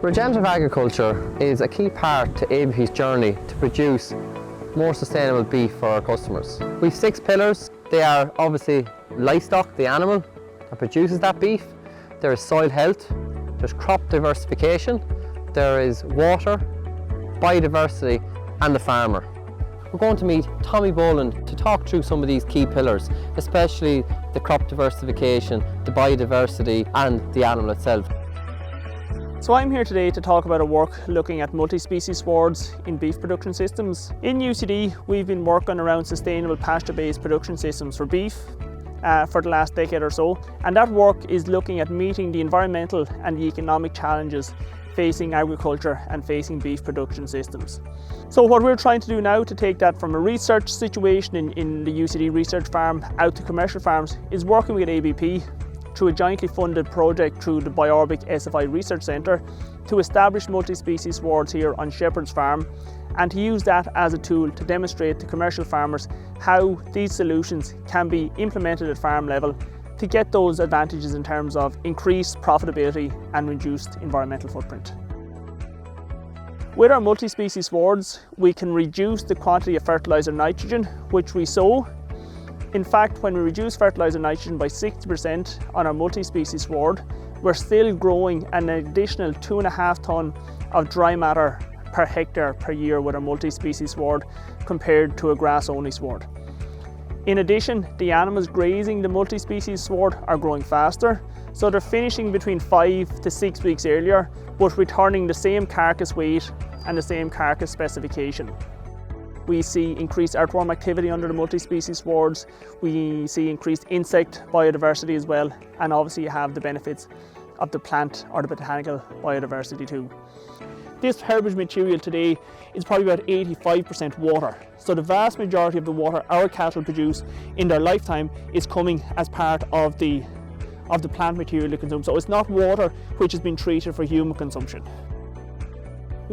Regenerative agriculture is a key part to ABP's journey to produce more sustainable beef for our customers. We have 6 pillars. They are obviously livestock, the animal that produces that beef. There is soil health, there's crop diversification, there is water, biodiversity and the farmer. We're going to meet Tommy Boland to talk through some of these key pillars, especially the crop diversification, the biodiversity and the animal itself. So I'm here today to talk about our work looking at multi-species swards in beef production systems. In UCD, we've been working around sustainable pasture-based production systems for beef for the last decade or so, and that work is looking at meeting the environmental and the economic challenges facing agriculture and facing beef production systems. So what we're trying to do now to take that from a research situation in the UCD research farm out to commercial farms is working with ABP through a jointly funded project through the BiOrbic SFI Research Centre to establish multi-species swards here on Shepherd's Farm, and to use that as a tool to demonstrate to commercial farmers how these solutions can be implemented at farm level to get those advantages in terms of increased profitability and reduced environmental footprint. With our multi-species swards, we can reduce the quantity of fertiliser nitrogen which we sow. In fact, when we reduce fertiliser nitrogen by 60% on our multi-species sward, we're still growing an additional 2.5 tonne of dry matter per hectare per year with our multi-species sward compared to a grass-only sward. In addition, the animals grazing the multi-species sward are growing faster, so they're finishing between 5 to 6 weeks earlier, but returning the same carcass weight and the same carcass specification. We see increased earthworm activity under the multi-species swards, we see increased insect biodiversity as well, and obviously you have the benefits of the plant or the botanical biodiversity too. This herbage material today is probably about 85% water. So the vast majority of the water our cattle produce in their lifetime is coming as part of the plant material they consume. So it's not water which has been treated for human consumption.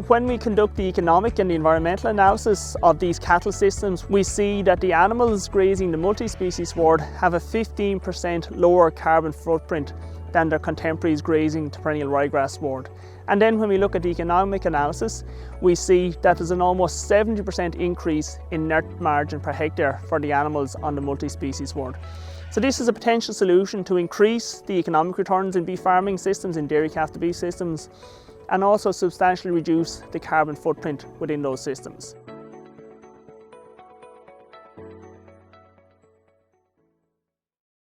When we conduct the economic and the environmental analysis of these cattle systems, we see that the animals grazing the multi-species sward have a 15% lower carbon footprint than their contemporaries grazing the perennial ryegrass sward. And then when we look at the economic analysis, we see that there's an almost 70% increase in net margin per hectare for the animals on the multi-species sward. So this is a potential solution to increase the economic returns in beef farming systems, in dairy calf to beef systems, and also substantially reduce the carbon footprint within those systems.